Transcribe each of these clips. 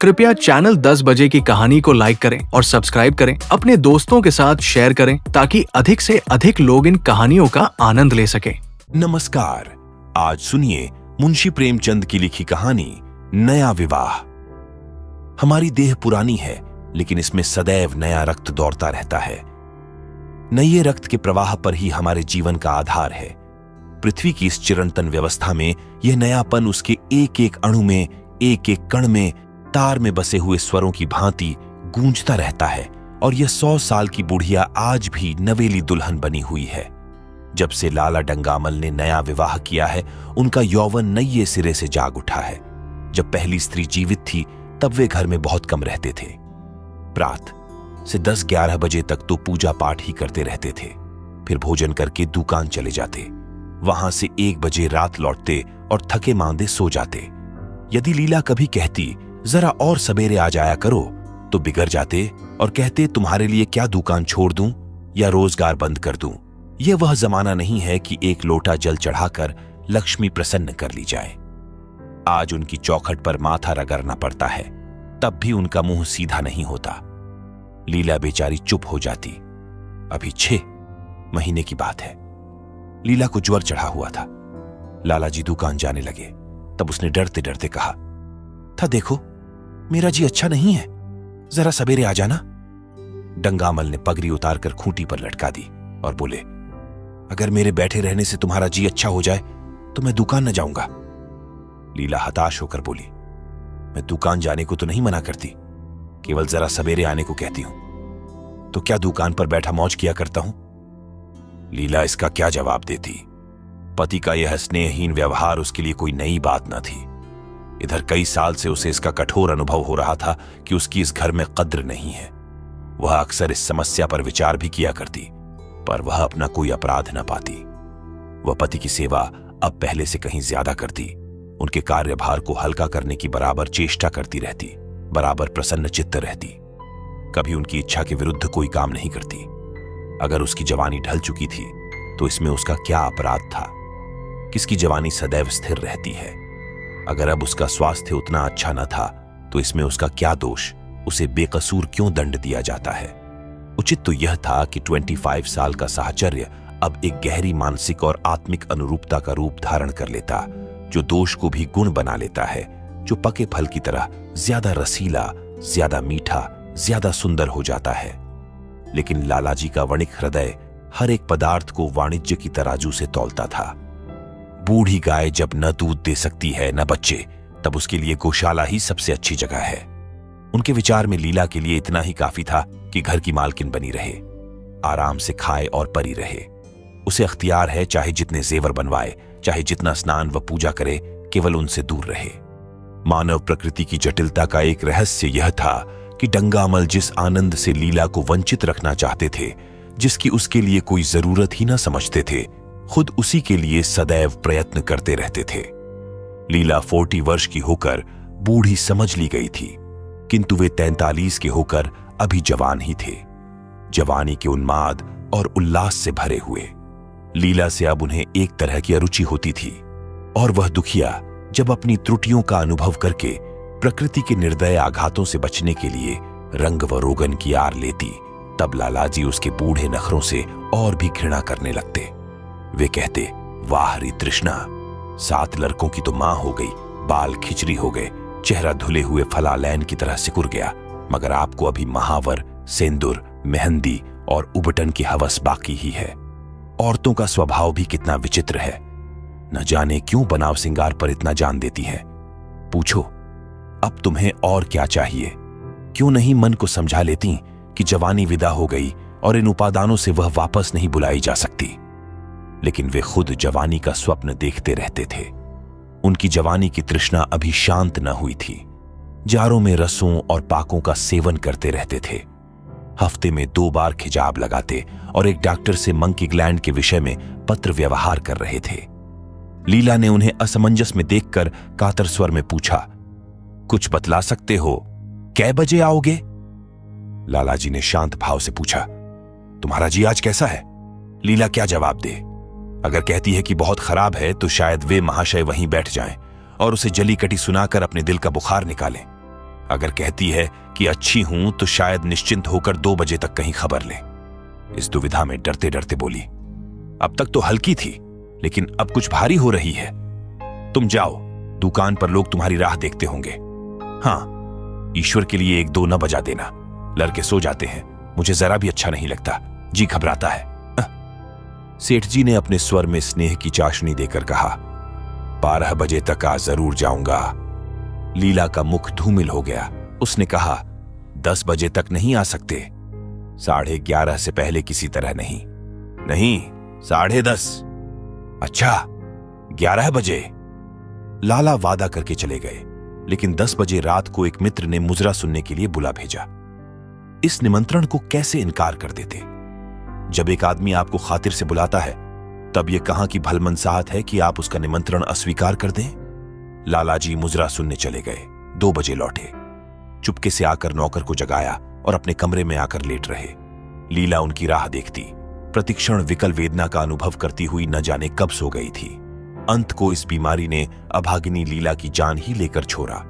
कृपया चैनल 10 बजे की कहानी को लाइक करें और सब्सक्राइब करें, अपने दोस्तों के साथ शेयर करें ताकि अधिक से अधिक लोग इन कहानियों का आनंद ले सकें। नमस्कार, आज सुनिए मुंशी प्रेमचंद की लिखी कहानी नया विवाह। हमारी देह पुरानी है, लेकिन इसमें सदैव नया रक्त दौड़ता रहता है। नए रक्त के प्रवाह पर ही हमारे जीवन का आधार है। पृथ्वी की इस चिरंतन व्यवस्था में यह नयापन उसके एक एक अणु में, एक एक कण में, तार में बसे हुए स्वरों की भांति गूंजता रहता है। और यह 100 साल की बुढ़िया आज भी नवेली दुल्हन बनी हुई है। जब से लाला डंगामल ने नया विवाह किया है, उनका यौवन नए सिरे से जाग उठा है। जब पहली स्त्री जीवित थी, तब वे घर में बहुत कम रहते थे। प्रात से 10-11 बजे तक तो पूजा पाठ ही करते रहते थे। फिर भोजन करके दुकान चले जाते। वहां से 1 बजे रात लौटते और थके मांदे सो जाते। यदि लीला कभी कहती जरा और सवेरे आ जाया करो, तो बिगड़ जाते और कहते तुम्हारे लिए क्या दुकान छोड़ दूं या रोजगार बंद कर दूं। यह वह जमाना नहीं है कि एक लोटा जल चढ़ाकर लक्ष्मी प्रसन्न कर ली जाए। आज उनकी चौखट पर माथा रगड़ना पड़ता है, तब भी उनका मुंह सीधा नहीं होता। लीला बेचारी चुप हो जाती। अभी 6 महीने की बात है। लीला को ज्वर चढ़ा हुआ था। लाला जी दुकान जाने लगे, तब उसने डरते डरते कहा था, देखो मेरा जी अच्छा नहीं है, जरा सवेरे आ जाना। डंगामल ने पगड़ी उतारकर खूंटी पर लटका दी और बोले, अगर मेरे बैठे रहने से तुम्हारा जी अच्छा हो जाए तो मैं दुकान न जाऊंगा। लीला हताश होकर बोली, मैं दुकान जाने को तो नहीं मना करती, केवल जरा सवेरे आने को कहती हूं। तो क्या दुकान पर बैठा मौज किया करता हूं? लीला इसका क्या जवाब देती। पति का यह स्नेहहीन व्यवहार उसके लिए कोई नई बात न थी। इधर कई साल से उसे इसका कठोर अनुभव हो रहा था कि उसकी इस घर में कद्र नहीं है। वह अक्सर इस समस्या पर विचार भी किया करती, पर वह अपना कोई अपराध न पाती। वह पति की सेवा अब पहले से कहीं ज्यादा करती, उनके कार्यभार को हल्का करने की बराबर चेष्टा करती रहती, बराबर प्रसन्न चित्त रहती। कभी उनकी इच्छा के विरुद्ध कोई काम नहीं करती। अगर उसकी जवानी ढल चुकी थी, तो इसमें उसका क्या अपराध था? किसकी जवानी सदैव स्थिर रहती है? अगर अब उसका स्वास्थ्य उतना अच्छा न था, तो इसमें उसका क्या दोष? उसे बेकसूर क्यों दंड दिया जाता है? उचित तो यह था कि 25 साल का साहचर्य अब एक गहरी मानसिक और आत्मिक अनुरूपता का रूप धारण कर लेता, जो दोष को भी गुण बना लेता है, जो पके फल की तरह ज्यादा रसीला, ज्यादा मीठा, ज्यादा सुंदर हो जाता है। लेकिन लालाजी का वणिक हृदय हर एक पदार्थ को वाणिज्य की तराजू से तौलता था। बूढ़ी गाय जब न दूध दे सकती है न बच्चे, तब उसके लिए गौशाला ही सबसे अच्छी जगह है। उनके विचार में लीला के लिए इतना ही काफी था कि घर की मालकिन बनी रहे, आराम से खाए और परी रहे। उसे अख्तियार है, चाहे जितने जेवर बनवाए, चाहे जितना स्नान व पूजा करे, केवल उनसे दूर रहे। मानव प्रकृति की जटिलता का एक रहस्य यह था कि डंगामल जिस आनंद से लीला को वंचित रखना चाहते थे, जिसकी उसके लिए कोई जरूरत ही न समझते थे, खुद उसी के लिए सदैव प्रयत्न करते रहते थे। लीला 40 वर्ष की होकर बूढ़ी समझ ली गई थी, किंतु वे 43 के होकर अभी जवान ही थे, जवानी के उन्माद और उल्लास से भरे हुए। लीला से अब उन्हें एक तरह की अरुचि होती थी, और वह दुखिया जब अपनी त्रुटियों का अनुभव करके प्रकृति के निर्दय आघातों से बचने के लिए रंग व रोगन की आर लेती, तब लालाजी उसके बूढ़े नखरों से और भी घृणा करने लगते। वे कहते, वाह री तृष्णा, 7 लड़कों की तो मां हो गई, बाल खिचड़ी हो गए, चेहरा धुले हुए फलालैन की तरह सिकुड़ गया, मगर आपको अभी महावर, सेंदूर, मेहंदी और उबटन की हवस बाकी ही है। औरतों का स्वभाव भी कितना विचित्र है, न जाने क्यों बनाव सिंगार पर इतना जान देती है। पूछो, अब तुम्हें और क्या चाहिए? क्यों नहीं मन को समझा लेती कि जवानी विदा हो गई और इन उपादानों से वह वापस नहीं बुलाई जा सकती। लेकिन वे खुद जवानी का स्वप्न देखते रहते थे। उनकी जवानी की तृष्णा अभी शांत न हुई थी। जारों में रसों और पाकों का सेवन करते रहते थे। हफ्ते में 2 बार खिजाब लगाते और एक डॉक्टर से मंकी ग्लैंड के विषय में पत्र व्यवहार कर रहे थे। लीला ने उन्हें असमंजस में देखकर कातर स्वर में पूछा, कुछ बतला सकते हो, कै बजे आओगे? लालाजी ने शांत भाव से पूछा, तुम्हारा जी आज कैसा है? लीला क्या जवाब दे? अगर कहती है कि बहुत खराब है, तो शायद वे महाशय वहीं बैठ जाएं और उसे जली कटी सुनाकर अपने दिल का बुखार निकालें। अगर कहती है कि अच्छी हूं तो शायद निश्चिंत होकर 2 बजे तक कहीं खबर ले। इस दुविधा में डरते डरते बोली, अब तक तो हल्की थी, लेकिन अब कुछ भारी हो रही है। तुम जाओ, दुकान पर लोग तुम्हारी राह देखते होंगे। हाँ, ईश्वर के लिए 1-2 न बजा देना, लड़के सो जाते हैं, मुझे जरा भी अच्छा नहीं लगता, जी घबराता है। सेठ जी ने अपने स्वर में स्नेह की चाशनी देकर कहा, 12 बजे तक आ जरूर जाऊंगा। लीला का मुख धूमिल हो गया। उसने कहा, 10 बजे तक नहीं आ सकते? 11:30 से पहले किसी तरह नहीं। नहीं, 10:30। अच्छा, 11 बजे। लाला वादा करके चले गए, लेकिन 10 बजे रात को एक मित्र ने मुजरा सुनने के लिए बुला भेजा। इस निमंत्रण को कैसे इनकार कर देते? जब एक आदमी आपको खातिर से बुलाता है, तब यह कहां की भलमनसाहत है कि आप उसका निमंत्रण अस्वीकार कर दें? लालाजी मुजरा सुनने चले गए। 2 बजे लौटे। चुपके से आकर नौकर को जगाया और अपने कमरे में आकर लेट रहे। लीला उनकी राह देखती, प्रतिक्षण विकल वेदना का अनुभव करती हुई न जाने कब सो गई थी। अंत को इस बीमारी ने अभागिनी लीला की जान ही लेकर छोड़ा।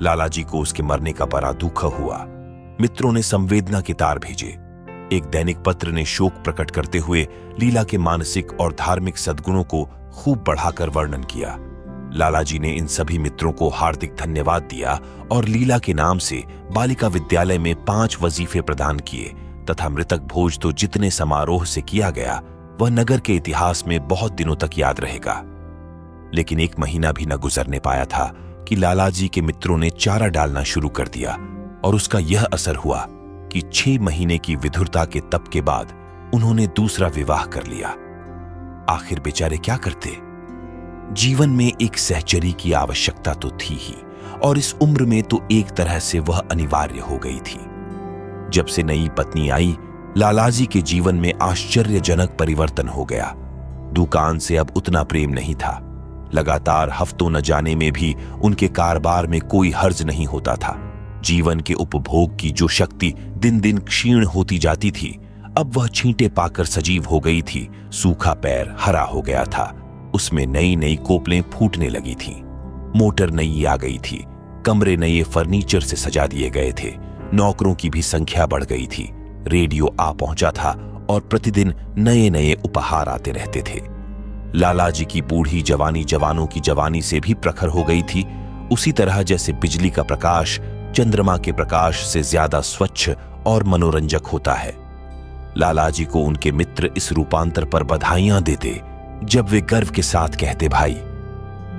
लालाजी को उसके मरने का बड़ा दुख हुआ। मित्रों ने संवेदना के तार भेजे। एक दैनिक पत्र ने शोक प्रकट करते हुए लीला के मानसिक और धार्मिक सद्गुणों को खूब बढ़ाकर वर्णन किया। लालाजी ने इन सभी मित्रों को हार्दिक धन्यवाद दिया और लीला के नाम से बालिका विद्यालय में 5 वजीफे प्रदान किए तथा मृतक भोज तो जितने समारोह से किया गया वह नगर के इतिहास में बहुत दिनों तक याद रहेगा। लेकिन 1 महीना भी न गुजरने पाया था कि लालाजी के मित्रों ने चारा डालना शुरू कर दिया और उसका यह असर हुआ कि 6 महीने की विधुरता के तप के बाद उन्होंने दूसरा विवाह कर लिया। आखिर बेचारे क्या करते? जीवन में एक सहचरी की आवश्यकता तो थी ही, और इस उम्र में तो एक तरह से वह अनिवार्य हो गई थी। जब से नई पत्नी आई, लालाजी के जीवन में आश्चर्यजनक परिवर्तन हो गया। दुकान से अब उतना प्रेम नहीं था। लगातार हफ्तों न जाने में भी उनके कारोबार में कोई हर्ज नहीं होता था। जीवन के उपभोग की जो शक्ति दिन दिन क्षीण होती जाती थी, अब वह छींटे पाकर सजीव हो गई थी। सूखा पैर हरा हो गया था। उसमें नई नई कोपलें फूटने लगी थीं। मोटर नई आ गई थी। कमरे नए फर्नीचर से सजा दिए गए थे। नौकरों की भी संख्या बढ़ गई थी। रेडियो आ पहुंचा था और प्रतिदिन नए नए उपहार आते रहते थे। लालाजी की बूढ़ी जवानी जवानों की जवानी से भी प्रखर हो गई थी। उसी तरह जैसे बिजली का प्रकाश चंद्रमा के प्रकाश से ज्यादा स्वच्छ और मनोरंजक होता है। लालाजी को उनके मित्र इस रूपांतर पर बधाइयां देते, जब वे गर्व के साथ कहते, भाई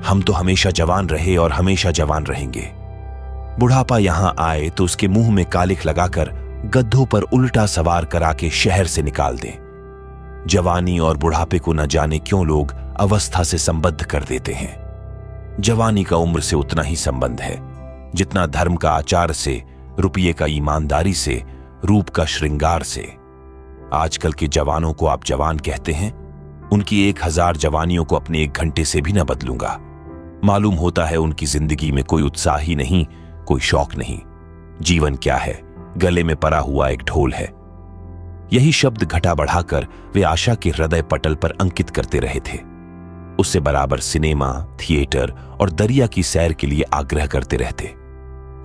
हम तो हमेशा जवान रहे और हमेशा जवान रहेंगे। बुढ़ापा यहां आए तो उसके मुंह में कालिख लगाकर गद्धों पर उल्टा सवार करा के शहर से निकाल दें। जवानी और बुढ़ापे को न जाने क्यों लोग अवस्था से संबद्ध कर देते हैं। जवानी का उम्र से उतना ही संबंध है जितना धर्म का आचार से, रुपये का ईमानदारी से, रूप का श्रृंगार से। आजकल के जवानों को आप जवान कहते हैं, उनकी 1000 जवानियों को अपने 1 घंटे से भी न बदलूंगा। मालूम होता है उनकी जिंदगी में कोई उत्साह ही नहीं, कोई शौक नहीं। जीवन क्या है? गले में परा हुआ एक ढोल है। यही शब्द घटा बढ़ाकर वे आशा के हृदय पटल पर अंकित करते रहे थे। उससे बराबर सिनेमा, थिएटर और दरिया की सैर के लिए आग्रह करते रहते।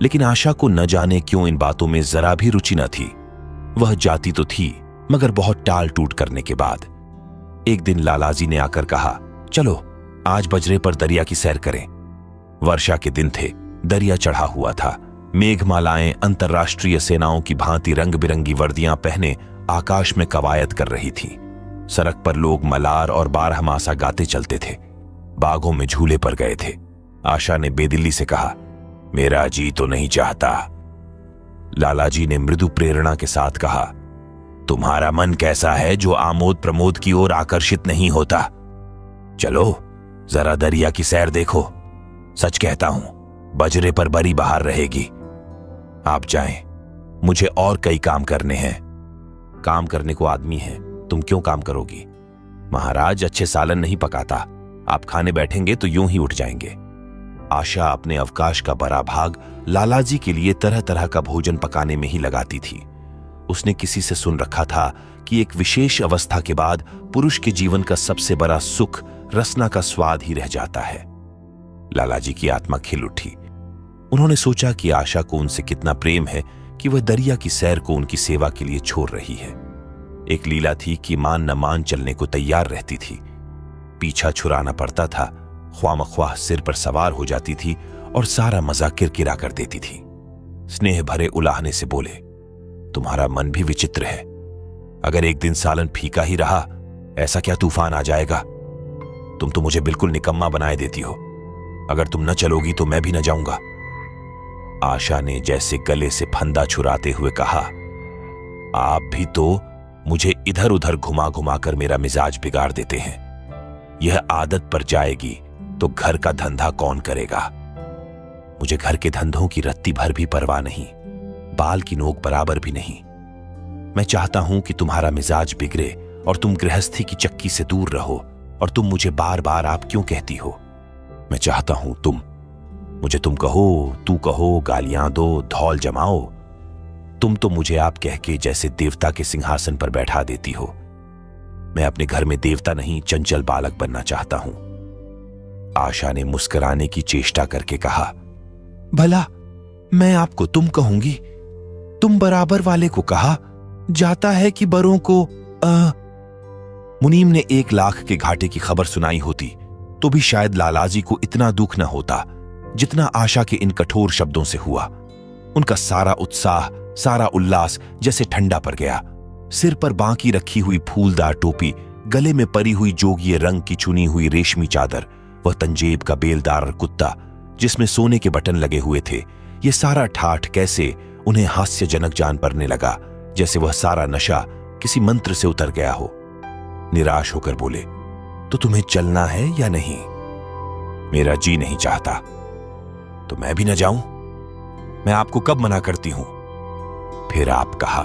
लेकिन आशा को न जाने क्यों इन बातों में जरा भी रुचि न थी। वह जाती तो थी, मगर बहुत टाल टूट करने के बाद। एक दिन लालाजी ने आकर कहा, चलो आज बजरे पर दरिया की सैर करें। वर्षा के दिन थे, दरिया चढ़ा हुआ था। मेघमालाएं अंतर्राष्ट्रीय सेनाओं की भांति रंग बिरंगी वर्दियां पहने आकाश में कवायद कर रही थीं। सड़क पर लोग मलार और बारहमासा गाते चलते थे। बागों में झूले पर गए थे। आशा ने बेदिली से कहा, मेरा जी तो नहीं चाहता। लालाजी ने मृदु प्रेरणा के साथ कहा, तुम्हारा मन कैसा है जो आमोद प्रमोद की ओर आकर्षित नहीं होता? चलो जरा दरिया की सैर देखो। सच कहता हूं, बजरे पर बड़ी बहार रहेगी। आप जाएं, मुझे और कई काम करने हैं। काम करने को आदमी है, तुम क्यों काम करोगी? महाराज अच्छे सालन नहीं पकाता, आप खाने बैठेंगे तो यूं ही उठ जाएंगे। आशा अपने अवकाश का बड़ा भाग लालाजी के लिए तरह तरह का भोजन पकाने में ही लगाती थी। उसने किसी से सुन रखा था कि एक विशेष अवस्था के बाद पुरुष के जीवन का सबसे बड़ा सुख रसना का स्वाद ही रह जाता है। लालाजी की आत्मा खिल उठी। उन्होंने सोचा कि आशा को उनसे कितना प्रेम है कि वह दरिया की सैर को उनकी सेवा के लिए छोड़ रही है। एक लीला थी कि मान न मान चलने को तैयार रहती थी। पीछा छुड़ाना पड़ता था, ख्वामख्वाह सिर पर सवार हो जाती थी और सारा मजा किरकिरा कर देती थी। स्नेह भरे उलाहने से बोले, तुम्हारा मन भी विचित्र है। अगर एक दिन सालन फीका ही रहा, ऐसा क्या तूफान आ जाएगा? तुम तो मुझे बिल्कुल निकम्मा बनाए देती हो। अगर तुम न चलोगी तो मैं भी न जाऊंगा। आशा ने जैसे गले से फंदा छुराते हुए कहा, आप भी तो मुझे इधर उधर घुमा घुमा कर मेरा मिजाज बिगाड़ देते हैं। यह आदत पर जाएगी तो घर का धंधा कौन करेगा? मुझे घर के धंधों की रत्ती भर भी परवाह नहीं, बाल की नोक बराबर भी नहीं। मैं चाहता हूं कि तुम्हारा मिजाज बिगड़े और तुम गृहस्थी की चक्की से दूर रहो। और तुम मुझे बार बार आप क्यों कहती हो? मैं चाहता हूं मुझे तुम कहो, तू कहो, गालियां दो, धौल जमाओ। तुम तो मुझे आप कह के जैसे देवता के सिंहासन पर बैठा देती हो। मैं अपने घर में देवता नहीं, चंचल बालक बनना चाहता हूं। आशा ने मुस्कुराने की चेष्टा करके कहा, भला मैं आपको तुम कहूंगी? तुम बराबर वाले को कहा जाता है कि बरों को मुनीम ने 1 लाख के घाटे की खबर सुनाई होती तो भी शायद लालाजी को इतना दुख न होता जितना आशा के इन कठोर शब्दों से हुआ। उनका सारा उत्साह, सारा उल्लास जैसे ठंडा पड़ गया। सिर पर बांकी रखी हुई फूलदार टोपी, गले में परी हुई जोगिए रंग की चुनी हुई रेशमी चादर, वह तंजेब का बेलदार कुत्ता जिसमें सोने के बटन लगे हुए थे, ये सारा ठाठ कैसे उन्हें हास्यजनक जान पड़ने लगा, जैसे वह सारा नशा किसी मंत्र से उतर गया हो। निराश होकर बोले, तो तुम्हें चलना है या नहीं? मेरा जी नहीं चाहता। तो मैं भी न जाऊं? मैं आपको कब मना करती हूं? फिर आप कहा।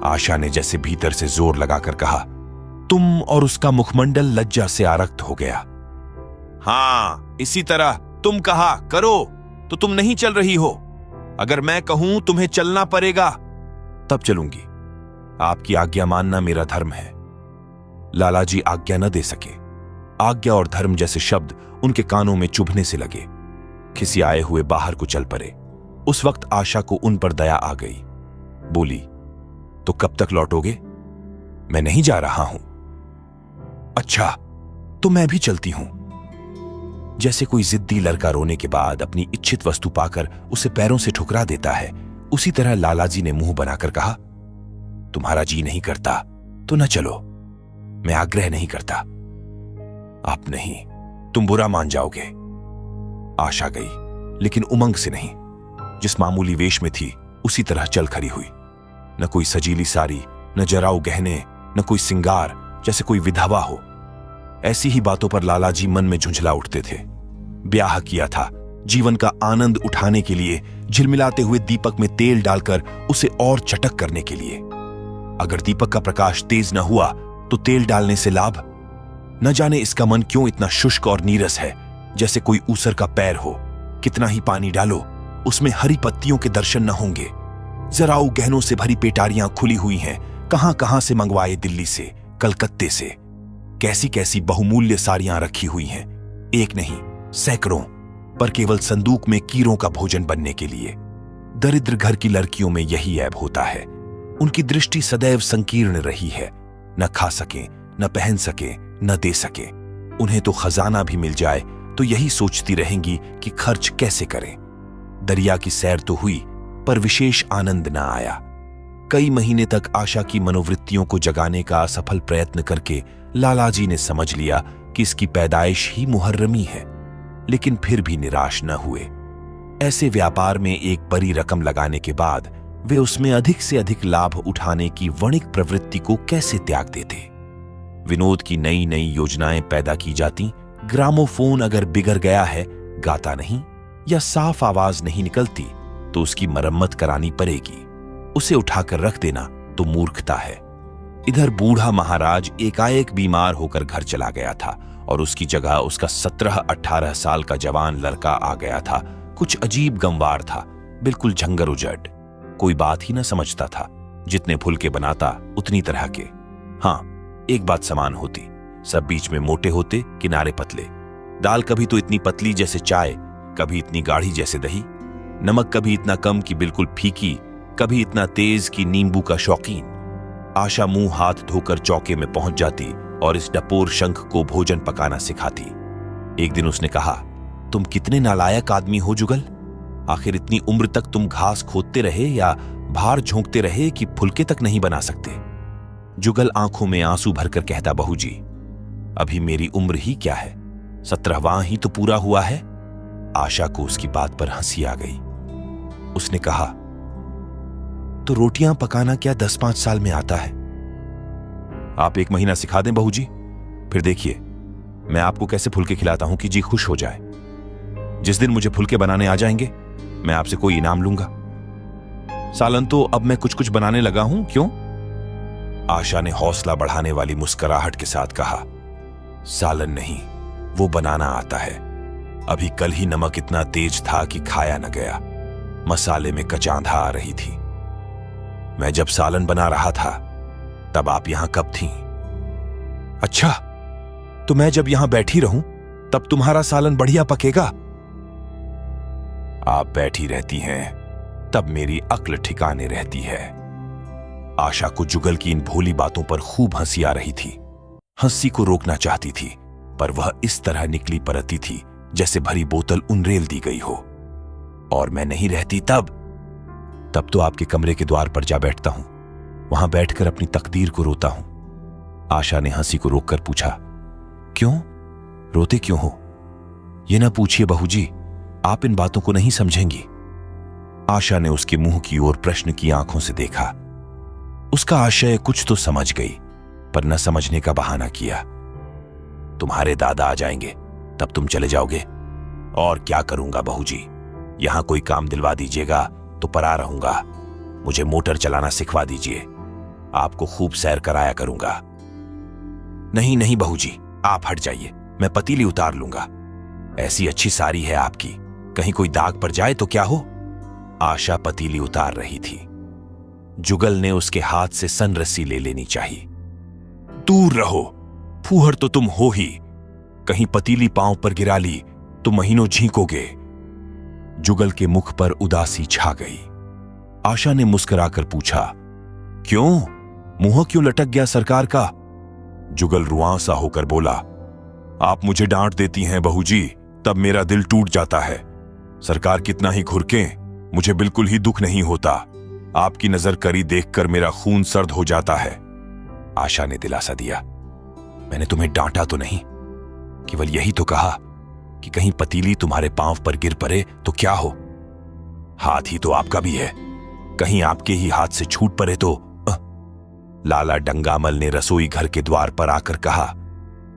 आशा ने जैसे भीतर से जोर लगाकर कहा, तुम और उसका मुखमंडल लज्जा से आरक्त हो गया। हां, इसी तरह तुम कहा करो तो तुम नहीं चल रही हो। अगर मैं कहूं तुम्हें चलना पड़ेगा तब चलूंगी। आपकी आज्ञा मानना मेरा धर्म है। लालाजी आज्ञा न दे सके। आज्ञा और धर्म जैसे शब्द उनके कानों में चुभने से लगे। खिसियाए हुए बाहर को चल पड़े। उस वक्त आशा को उन पर दया आ गई। बोली, तो कब तक लौटोगे? मैं नहीं जा रहा हूं। अच्छा, तो मैं भी चलती हूं। जैसे कोई जिद्दी लड़का रोने के बाद अपनी इच्छित वस्तु पाकर उसे पैरों से ठुकरा देता है, उसी तरह लालाजी ने मुंह बनाकर कहा, तुम्हारा जी नहीं करता तो न चलो। मैं आग्रह नहीं करता। आप नहीं, तुम बुरा मान जाओगे। आशा गई, लेकिन उमंग से नहीं। जिस मामूली वेश में थी उसी तरह चल खड़ी हुई। न कोई सजीली साड़ी, न जराऊ गहने, न कोई सिंगार, जैसे कोई विधवा हो। ऐसी ही बातों पर लालाजी मन में झुंझला उठते थे। ब्याह किया था जीवन का आनंद उठाने के लिए, झिलमिलाते हुए दीपक में तेल डालकर उसे और चटक करने के लिए। अगर दीपक का प्रकाश तेज न हुआ तो तेल डालने से लाभ? न जाने इसका मन क्यों इतना शुष्क और नीरस है, जैसे कोई ऊसर का पैर हो। कितना ही पानी डालो, उसमें हरी पत्तियों के दर्शन न होंगे। जराऊ गहनों से भरी पेटारियां खुली हुई हैं, कहां कहां से मंगवाए, दिल्ली से, कलकत्ते से। कैसी कैसी बहुमूल्य साड़ियां रखी हुई हैं, एक नहीं सैकड़ों, पर केवल संदूक में कीरों का भोजन बनने के लिए। दरिद्र घर की लड़कियों में यही ऐब होता है। उनकी दृष्टि सदैव संकीर्ण रही है। न खा सके, न पहन सके, न दे सके। उन्हें तो खजाना भी मिल जाए तो यही सोचती रहेंगी कि खर्च कैसे करें। दरिया की सैर तो हुई, पर विशेष आनंद न आया। कई महीने तक आशा की मनोवृत्तियों को जगाने का असफल प्रयत्न करके लालाजी ने समझ लिया कि इसकी पैदाइश ही मुहर्रमी है, लेकिन फिर भी निराश न हुए। ऐसे व्यापार में एक बड़ी रकम लगाने के बाद वे उसमें अधिक से अधिक लाभ उठाने की वणिक प्रवृत्ति को कैसे त्याग देते? विनोद की नई नई योजनाएं पैदा की जाती। ग्रामोफोन अगर बिगड़ गया है, गाता नहीं या साफ आवाज नहीं निकलती, तो उसकी मरम्मत करानी पड़ेगी। उसे उठाकर रख देना तो मूर्खता है। इधर बूढ़ा महाराज एकाएक बीमार होकर घर चला गया था और उसकी जगह उसका 17-18 साल का जवान लड़का आ गया था। कुछ अजीब गंवार था, बिल्कुल झंगर उजड़। कोई बात ही न समझता था। जितने फुलके बनाता उतनी तरह के। हाँ, एक बात समान होती, सब बीच में मोटे होते, किनारे पतले। दाल कभी तो इतनी पतली जैसे चाय, कभी इतनी गाढ़ी जैसे दही, नमक कभी इतना कम कि बिल्कुल फीकी, कभी इतना तेज कि नींबू का शौकीन। आशा मुंह हाथ धोकर चौके में पहुंच जाती और इस डपोर शंख को भोजन पकाना सिखाती। एक दिन उसने कहा, तुम कितने नालायक आदमी हो जुगल। आखिर इतनी उम्र तक तुम घास खोदते रहे या भार झोंकते रहे कि फुलके तक नहीं बना सकते। जुगल आंखों में आंसू भरकर कहता, बहू जी, अभी मेरी उम्र ही क्या है, 17वां ही तो पूरा हुआ है। आशा को उसकी बात पर हंसी आ गई। उसने कहा, तो रोटियां पकाना क्या 10-5 साल में आता है? आप 1 महीना सिखा दें बहू जी, फिर देखिए मैं आपको कैसे फुलके खिलाता हूं कि जी खुश हो जाए। जिस दिन मुझे फुलके बनाने आ जाएंगे मैं आपसे कोई इनाम लूंगा। सालन तो अब मैं कुछ कुछ बनाने लगा हूं, क्यों? आशा ने हौसला बढ़ाने वाली मुस्कुराहट के साथ कहा, सालन नहीं, वो बनाना आता है। अभी कल ही नमक इतना तेज था कि खाया न गया, मसाले में कचांधा आ रही थी। मैं जब सालन बना रहा था तब आप यहां कब थीं? अच्छा, तो मैं जब यहां बैठी रहूं तब तुम्हारा सालन बढ़िया पकेगा। आप बैठी रहती हैं तब मेरी अक्ल ठिकाने रहती है। आशा को जुगल की इन भोली बातों पर खूब हंसी आ रही थी। हंसी को रोकना चाहती थी पर वह इस तरह निकली परती थी जैसे भरी बोतल उनरेल दी गई हो। और मैं नहीं रहती तब तो आपके कमरे के द्वार पर जा बैठता हूं, वहां बैठकर अपनी तकदीर को रोता हूं। आशा ने हंसी को रोककर पूछा, क्यों रोते क्यों हो? यह ना पूछिए बहू जी, आप इन बातों को नहीं समझेंगी। आशा ने उसके मुंह की ओर प्रश्न की आंखों से देखा। उसका आशय कुछ तो समझ गई पर न समझने का बहाना किया। तुम्हारे दादा आ जाएंगे तब तुम चले जाओगे। और क्या करूंगा बहू जी, यहां कोई काम दिलवा दीजिएगा तो परा रहूंगा। मुझे मोटर चलाना सिखवा दीजिए, आपको खूब सैर कराया करूंगा। नहीं नहीं बहू जी, आप हट जाइए, मैं पतीली उतार लूंगा। ऐसी अच्छी साड़ी है आपकी, कहीं कोई दाग पड़ जाए तो क्या हो। आशा पतीली उतार रही थी। जुगल ने उसके हाथ से सन रस्सी ले लेनी चाहिए। दूर रहो, फूहड़ तो तुम हो ही, कहीं पतीली पांव पर गिरा ली तो महीनों झींकोगे। जुगल के मुख पर उदासी छा गई। आशा ने मुस्कुराकर पूछा, क्यों, मुंह क्यों लटक गया सरकार का? जुगल रुआंसा होकर बोला, आप मुझे डांट देती हैं बहू जी, तब मेरा दिल टूट जाता है। सरकार कितना ही घुरकें, मुझे बिल्कुल ही दुख नहीं होता। आपकी नजर करी देखकर मेरा खून सर्द हो जाता है। आशा ने दिलासा दिया, मैंने तुम्हें डांटा तो नहीं, केवल यही तो कहा कि कहीं पतीली तुम्हारे पांव पर गिर पड़े तो क्या हो। हाथ ही तो आपका भी है, कहीं आपके ही हाथ से छूट पड़े तो। लाला डंगामल ने रसोई घर के द्वार पर आकर कहा,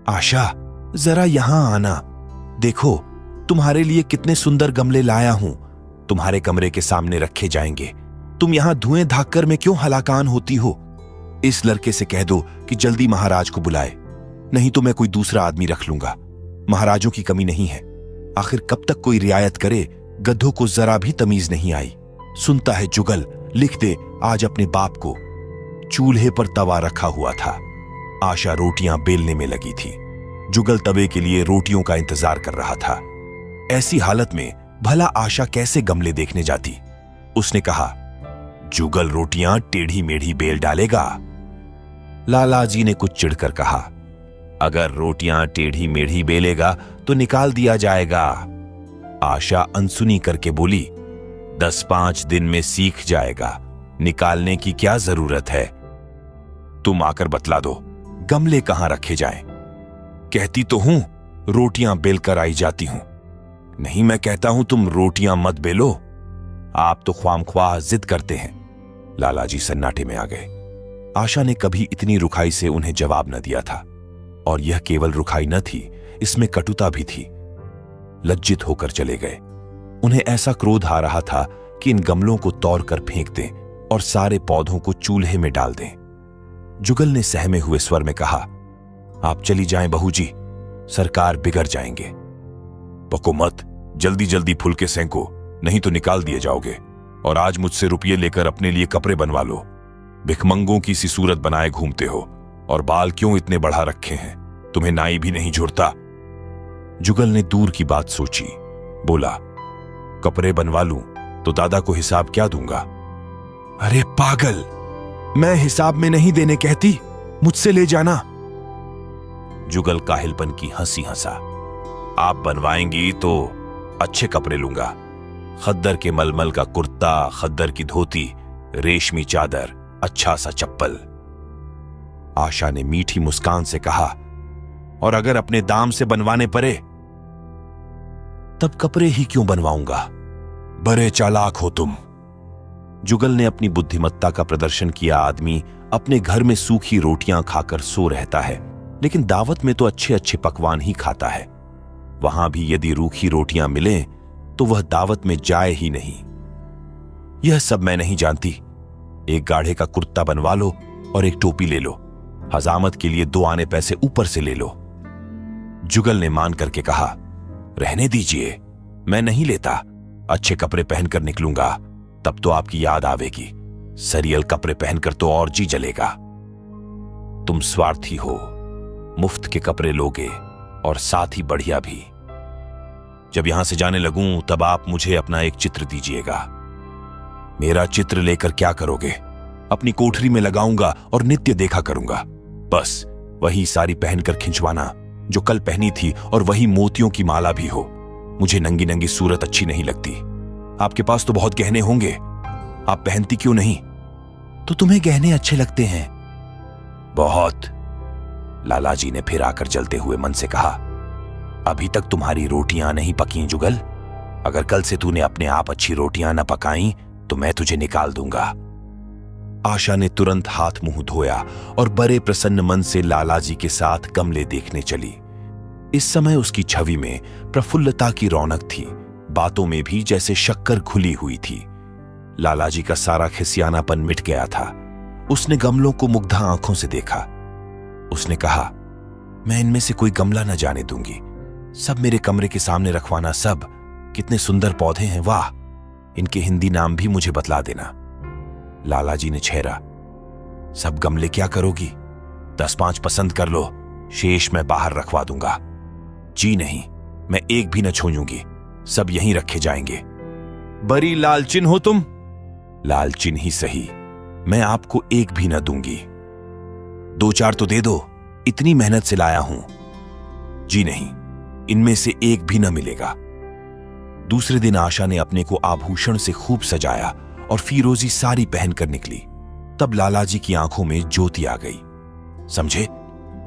आशा जरा यहां आना, देखो तुम्हारे लिए कितने सुंदर गमले लाया हूं, तुम्हारे कमरे के सामने रखे जाएंगे। तुम यहां धुएं धाककर में क्यों हलाकान होती हो? इस लड़के से कह दो कि जल्दी महाराज को बुलाए, नहीं तो मैं कोई दूसरा आदमी रख लूंगा। महाराजों की कमी नहीं है, आखिर कब तक कोई रियायत करे, गधों को जरा भी तमीज नहीं आई। सुनता है जुगल, लिख दे आज अपने बाप को। चूल्हे पर तवा रखा हुआ था। आशा रोटियां बेलने में लगी थी। जुगल तवे के लिए रोटियों का इंतजार कर रहा था। ऐसी हालत में भला आशा कैसे गमले देखने जाती? उसने कहा, जुगल रोटियां टेढ़ी मेढ़ी बेल डालेगा। लाला जी ने कुछ चिढ़कर कहा, अगर रोटियां टेढ़ी मेढ़ी बेलेगा तो निकाल दिया जाएगा। आशा अनसुनी करके बोली, 10-5 दिन में सीख जाएगा, निकालने की क्या जरूरत है। तुम आकर बतला दो गमले कहां रखे जाएं। कहती तो हूं रोटियां बेलकर आई जाती हूं। नहीं, मैं कहता हूं तुम रोटियां मत बेलो, आप तो ख्वामख्वाह जिद करते हैं। लाला जी सन्नाटे में आ गए। आशा ने कभी इतनी रुखाई से उन्हें जवाब न दिया था, और यह केवल रुखाई न थी, इसमें कटुता भी थी। लज्जित होकर चले गए। उन्हें ऐसा क्रोध आ रहा था कि इन गमलों को तोड़ कर फेंक दें और सारे पौधों को चूल्हे में डाल दें। जुगल ने सहमे हुए स्वर में कहा, आप चली जाएं बहू जी, सरकार बिगड़ जाएंगे। पको मत, जल्दी जल्दी फुलके सेंको, नहीं तो निकाल दिए जाओगे। और आज मुझसे रुपये लेकर अपने लिए कपड़े बनवा लो। भिखमंगों की सी सूरत बनाए घूमते हो, और बाल क्यों इतने बढ़ा रखे हैं, तुम्हें नाई भी नहीं झुरता। जुगल ने दूर की बात सोची, बोला, कपड़े बनवा लूं तो दादा को हिसाब क्या दूंगा? अरे पागल, मैं हिसाब में नहीं देने कहती, मुझसे ले जाना। जुगल काहिलपन की हंसी हंसा। आप बनवाएंगी तो अच्छे कपड़े लूंगा, खद्दर के मलमल का कुर्ता, खद्दर की धोती, रेशमी चादर, अच्छा सा चप्पल। आशा ने मीठी मुस्कान से कहा, और अगर अपने दाम से बनवाने पड़े तब कपड़े ही क्यों बनवाऊंगा? बड़े चालाक हो तुम। जुगल ने अपनी बुद्धिमत्ता का प्रदर्शन किया। आदमी अपने घर में सूखी रोटियां खाकर सो रहता है, लेकिन दावत में तो अच्छे अच्छे पकवान ही खाता है। वहां भी यदि रूखी रोटियां मिलें तो वह दावत में जाए ही नहीं। यह सब मैं नहीं जानती। एक गाढ़े का कुर्ता बनवा लो और एक टोपी ले लो। हजामत के लिए 2 आने पैसे ऊपर से ले लो। जुगल ने मान करके कहा, रहने दीजिए, मैं नहीं लेता। अच्छे कपड़े पहनकर निकलूंगा, तब तो आपकी याद आवेगी। सरियल कपड़े पहनकर तो और जी जलेगा। तुम स्वार्थी हो, मुफ्त के कपड़े लोगे और साथ ही बढ़िया भी। जब यहां से जाने लगूं तब आप मुझे अपना एक चित्र दीजिएगा। मेरा चित्र लेकर क्या करोगे? अपनी कोठरी में लगाऊंगा और नित्य देखा करूंगा। बस वही साड़ी पहनकर खिंचवाना जो कल पहनी थी, और वही मोतियों की माला भी हो। मुझे नंगी नंगी सूरत अच्छी नहीं लगती। आपके पास तो बहुत गहने होंगे, आप पहनती क्यों नहीं? तो तुम्हें गहने अच्छे लगते हैं? बहुत। लालाजी ने फिर आकर जलते हुए मन से कहा, अभी तक तुम्हारी रोटियां नहीं पकी जुगल। अगर कल से तूने अपने आप अच्छी रोटियां न पकाई तो मैं तुझे निकाल दूंगा। आशा ने तुरंत हाथ मुंह धोया और बड़े प्रसन्न मन से लालाजी के साथ गमले देखने चली। इस समय उसकी छवि में प्रफुल्लता की रौनक थी। बातों में भी जैसे शक्कर घुली हुई थी। लालाजी का सारा खिसियानापन मिट गया था। उसने गमलों को मुग्धा आंखों से देखा। उसने कहा, मैं इनमें से कोई गमला न जाने दूंगी। सब मेरे कमरे के सामने रखवाना। सब कितने सुंदर पौधे हैं, वाह! इनके हिंदी नाम भी मुझे बतला देना। लालाजी ने छेड़ा, सब गमले क्या करोगी? 10-5 पसंद कर लो, शेष मैं बाहर रखवा दूंगा। जी नहीं, मैं एक भी न छोड़ूंगी, सब यहीं रखे जाएंगे। बड़ी लालचिन हो तुम। लालचिन ही सही, मैं आपको एक भी न दूंगी। 2-4 तो दे दो, इतनी मेहनत से लाया हूं। जी नहीं, इनमें से एक भी न मिलेगा। दूसरे दिन आशा ने अपने को आभूषण से खूब सजाया और फीरोजी साड़ी पहनकर निकली। तब लालाजी की आंखों में ज्योति आ गई। समझे,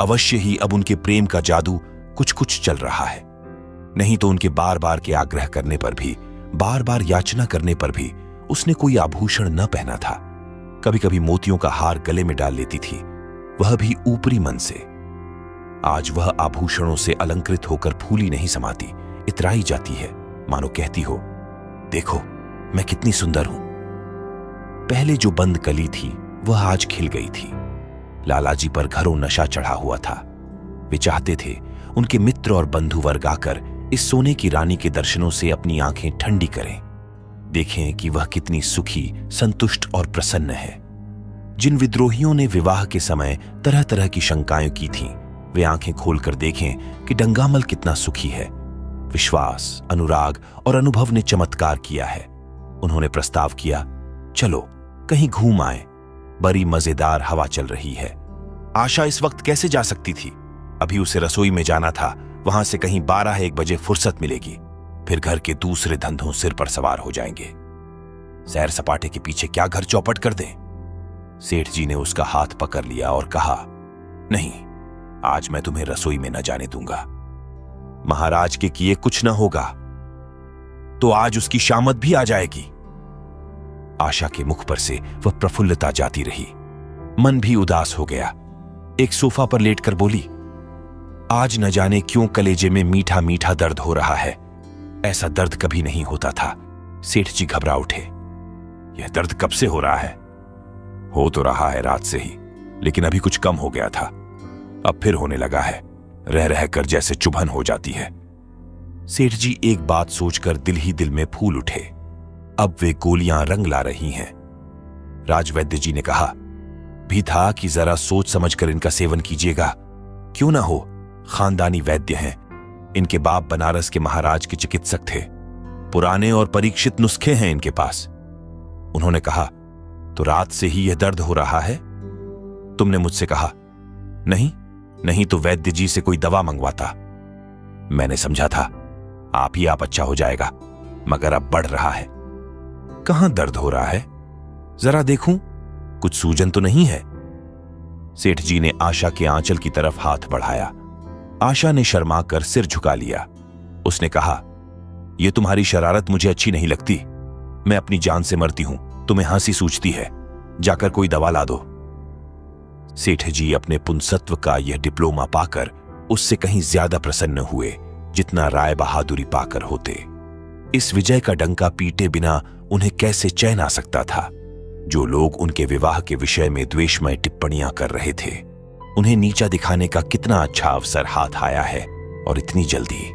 अवश्य ही अब उनके प्रेम का जादू कुछ कुछ चल रहा है। नहीं तो उनके बार बार के आग्रह करने पर भी, बार बार याचना करने पर भी उसने कोई आभूषण न पहना था। कभी कभी मोतियों का हार गले में डाल लेती थी, वह भी ऊपरी मन से। आज वह आभूषणों से अलंकृत होकर फूली नहीं समाती, इतराई जाती है, मानो कहती हो, देखो मैं कितनी सुंदर हूं। पहले जो बंद कली थी वह आज खिल गई थी। लालाजी पर घरों नशा चढ़ा हुआ था। वे चाहते थे उनके मित्र और बंधु वर्ग आकर इस सोने की रानी के दर्शनों से अपनी आंखें ठंडी करें, देखें कि वह कितनी सुखी, संतुष्ट और प्रसन्न है। जिन विद्रोहियों ने विवाह के समय तरह तरह की शंकाएं की थीं, वे आंखें खोलकर देखें कि डंगामल कितना सुखी है। विश्वास, अनुराग और अनुभव ने चमत्कार किया है। उन्होंने प्रस्ताव किया, चलो कहीं घूम आए, बड़ी मजेदार हवा चल रही है। आशा इस वक्त कैसे जा सकती थी? अभी उसे रसोई में जाना था, वहां से कहीं 12-1 बजे फुर्सत मिलेगी, फिर घर के दूसरे धंधों सिर पर सवार हो जाएंगे। सैर सपाटे के पीछे क्या घर चौपट कर दें? सेठ जी ने उसका हाथ पकड़ लिया और कहा, नहीं, आज मैं तुम्हें रसोई में न जाने दूंगा। महाराज के किए कुछ न होगा तो आज उसकी शामत भी आ जाएगी। आशा के मुख पर से वह प्रफुल्लता जाती रही। मन भी उदास हो गया। एक सोफा पर लेटकर बोली, आज न जाने क्यों कलेजे में मीठा मीठा दर्द हो रहा है। ऐसा दर्द कभी नहीं होता था। सेठ जी घबरा उठे। यह दर्द कब से हो रहा है? हो तो रहा है रात से ही, लेकिन अभी कुछ कम हो गया था, अब फिर होने लगा है। रह रहकर जैसे चुभन हो जाती है। सेठ जी एक बात सोचकर दिल ही दिल में फूल उठे। अब वे गोलियां रंग ला रही हैं। राजवैद्य जी ने कहा भी था कि जरा सोच समझकर इनका सेवन कीजिएगा। क्यों ना हो, खानदानी वैद्य हैं। इनके बाप बनारस के महाराज के चिकित्सक थे। पुराने और परीक्षित नुस्खे हैं इनके पास। उन्होंने कहा, तो रात से ही यह दर्द हो रहा है? तुमने मुझसे कहा, नहीं तो वैद्य जी से कोई दवा मंगवाता। मैंने समझा था आप ही आप अच्छा हो जाएगा, मगर अब बढ़ रहा है। कहां दर्द हो रहा है? जरा देखूं, कुछ सूजन तो नहीं है? सेठ जी ने आशा के आंचल की तरफ हाथ बढ़ाया। आशा ने शर्मा कर सिर झुका लिया। उसने कहा, यह तुम्हारी शरारत मुझे अच्छी नहीं लगती। मैं अपनी जान से मरती हूं, तुम्हें हंसी सूझती है। जाकर कोई दवा ला दो। सेठ जी अपने पुंसत्व का यह डिप्लोमा पाकर उससे कहीं ज्यादा प्रसन्न हुए जितना राय बहादुरी पाकर होते। इस विजय का डंका पीटे बिना उन्हें कैसे चैन आ सकता था? जो लोग उनके विवाह के विषय में द्वेषमय टिप्पणियां कर रहे थे, उन्हें नीचा दिखाने का कितना अच्छा अवसर हाथ आया है, और इतनी जल्दी।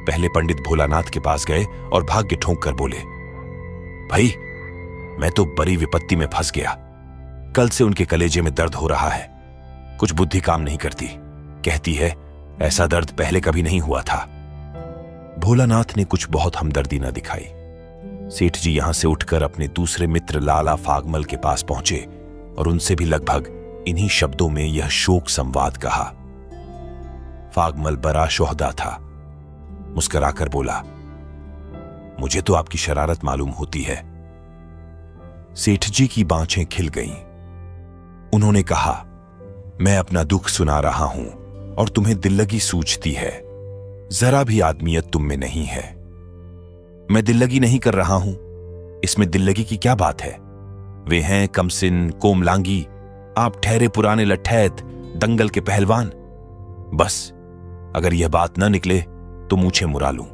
पहले पंडित भोलानाथ के पास गए और भाग्य ठोंक कर बोले, भाई मैं तो बड़ी विपत्ति में फंस गया। कल से उनके कलेजे में दर्द हो रहा है। कुछ बुद्धि काम नहीं करती। कहती है ऐसा दर्द पहले कभी नहीं हुआ था। भोलानाथ ने कुछ बहुत हमदर्दी न दिखाई। सेठ जी यहां से उठकर अपने दूसरे मित्र लाला फागमल के पास पहुंचे और उनसे भी लगभग इन्हीं शब्दों में यह शोक संवाद कहा। फागमल बड़ा शोहदा था। मुस्कुराकर बोला, मुझे तो आपकी शरारत मालूम होती है। सेठ जी की बाँछें खिल गईं। उन्होंने कहा, मैं अपना दुख सुना रहा हूं और तुम्हें दिल्लगी सूझती है। जरा भी आदमियत तुम में नहीं है। मैं दिल्लगी नहीं कर रहा हूं, इसमें दिल्लगी की क्या बात है? वे हैं कमसिन, कोमलांगी, आप ठहरे पुराने लठैत, दंगल के पहलवान। बस अगर यह बात न निकले तो मूछें मुड़ा लूं।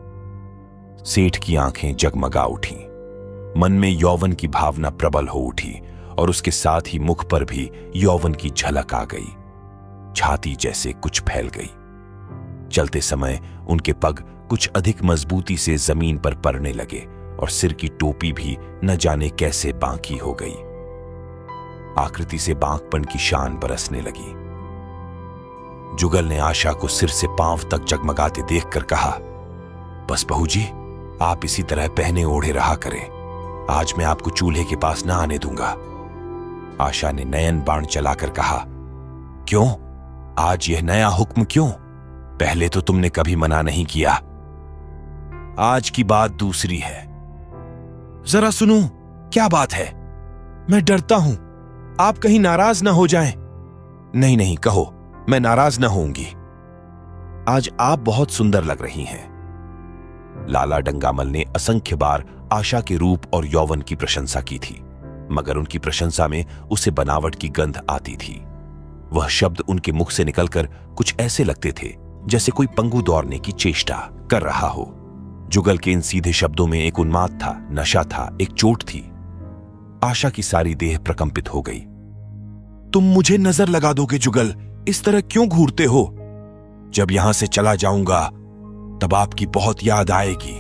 सेठ की आंखें जगमगा उठीं। मन में यौवन की भावना प्रबल हो उठी और उसके साथ ही मुख पर भी यौवन की झलक आ गई। छाती जैसे कुछ फैल गई। चलते समय उनके पग कुछ अधिक मजबूती से जमीन पर पड़ने लगे और सिर की टोपी भी न जाने कैसे बांकी हो गई। आकृति से बांकपन की शान बरसने लगी। जुगल ने आशा को सिर से पांव तक जगमगाते देखकर कहा, बस बहू जी, आप इसी तरह पहने ओढ़े रहा करें। आज मैं आपको चूल्हे के पास न आने दूंगा। आशा ने नयन बाण चलाकर कहा, क्यों? आज यह नया हुक्म क्यों? पहले तो तुमने कभी मना नहीं किया। आज की बात दूसरी है। जरा सुनो, क्या बात है? मैं डरता हूं आप कहीं नाराज ना हो जाएं। नहीं नहीं, कहो, मैं नाराज ना होऊंगी। आज आप बहुत सुंदर लग रही हैं। लाला डंगामल ने असंख्य बार आशा के रूप और यौवन की प्रशंसा की थी, मगर उनकी प्रशंसा में उसे बनावट की गंध आती थी। वह शब्द उनके मुख से निकलकर कुछ ऐसे लगते थे जैसे कोई पंगु दौड़ने की चेष्टा कर रहा हो। जुगल के इन सीधे शब्दों में एक उन्माद था, नशा था, एक चोट थी। आशा की सारी देह प्रकंपित हो गई। तुम मुझे नजर लगा दोगे जुगल? इस तरह क्यों घूरते हो? जब यहां से चला जाऊंगा तब आपकी बहुत याद आएगी।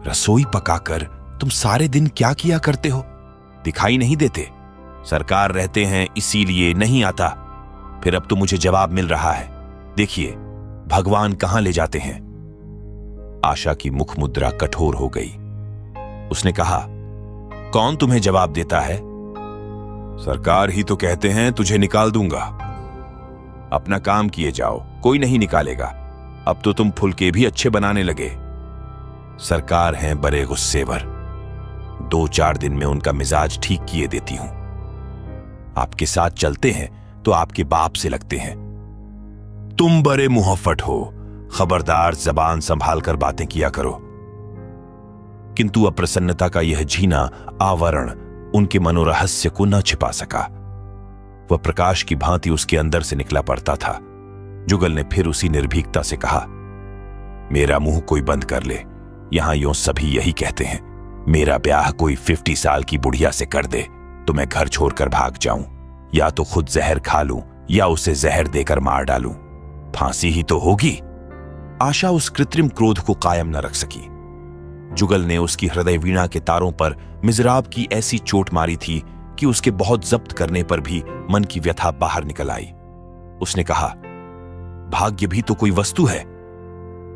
रसोई पकाकर तुम सारे दिन क्या किया करते हो? दिखाई नहीं देते? सरकार रहते हैं इसीलिए नहीं आता। फिर अब तो मुझे जवाब मिल रहा है। देखिए भगवान कहां ले जाते हैं। आशा की मुख मुद्रा कठोर हो गई। उसने कहा, कौन तुम्हें जवाब देता है? सरकार ही तो कहते हैं तुझे निकाल दूंगा। अपना काम किए जाओ, कोई नहीं निकालेगा। अब तो तुम फुलके भी अच्छे बनाने लगे। सरकार हैं बड़े गुस्सेवर। 2-4 दिन में उनका मिजाज ठीक किए देती हूं। आपके साथ चलते हैं तो आपके बाप से लगते हैं। तुम बड़े मुहफ्फट हो, खबरदार जबान संभाल कर बातें किया करो। किंतु अप्रसन्नता का यह झीना आवरण उनके मनोरहस्य को न छिपा सका। वह प्रकाश की भांति उसके अंदर से निकला पड़ता था। जुगल ने फिर उसी निर्भीकता से कहा, मेरा मुंह कोई बंद कर ले। यहां यूं सभी यही कहते हैं। मेरा ब्याह कोई 50 साल की बुढ़िया से कर दे तो मैं घर छोड़कर भाग जाऊं, या तो खुद जहर खा लूं या उसे जहर देकर मार डालूं। फांसी ही तो होगी। आशा उस कृत्रिम क्रोध को कायम न रख सकी। जुगल ने उसकी हृदय वीणा के तारों पर मिजराब की ऐसी चोट मारी थी कि उसके बहुत जब्त करने पर भी मन की व्यथा बाहर निकल आई। उसने कहा, भाग्य भी तो कोई वस्तु है।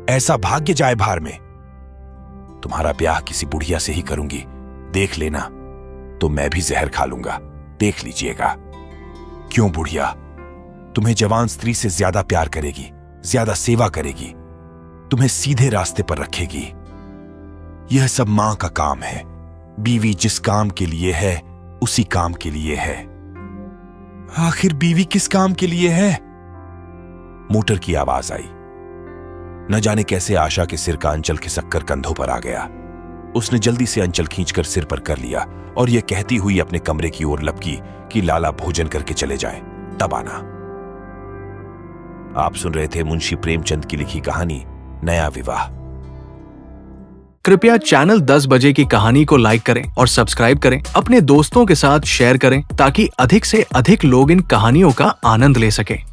ऐसा भाग्य जाए भार में। तुम्हारा ब्याह किसी बुढ़िया से ही करूंगी, देख लेना। तो मैं भी जहर खा लूंगा, देख लीजिएगा। क्यों बुढ़िया? तुम्हें जवान स्त्री से ज्यादा प्यार करेगी, ज्यादा सेवा करेगी, तुम्हें सीधे रास्ते पर रखेगी। यह सब मां का काम है। बीवी जिस काम के लिए है उसी काम के लिए है। आखिर बीवी किस काम के लिए है? मोटर की आवाज आई। न जाने कैसे आशा के सिर का अंचल खिसककर कंधों पर आ गया। उसने जल्दी से अंचल खींचकर सिर पर कर लिया और यह कहती हुई अपने कमरे की ओर लपकी कि लाला भोजन करके चले जाएं, तब आना। आप सुन रहे थे मुंशी प्रेमचंद की लिखी कहानी नया विवाह। कृपया चैनल 10 बजे की कहानी को लाइक करें और सब्सक्राइब करें, अपने दोस्तों के साथ शेयर करें ताकि अधिक से अधिक लोग इन कहानियों का आनंद ले सकें।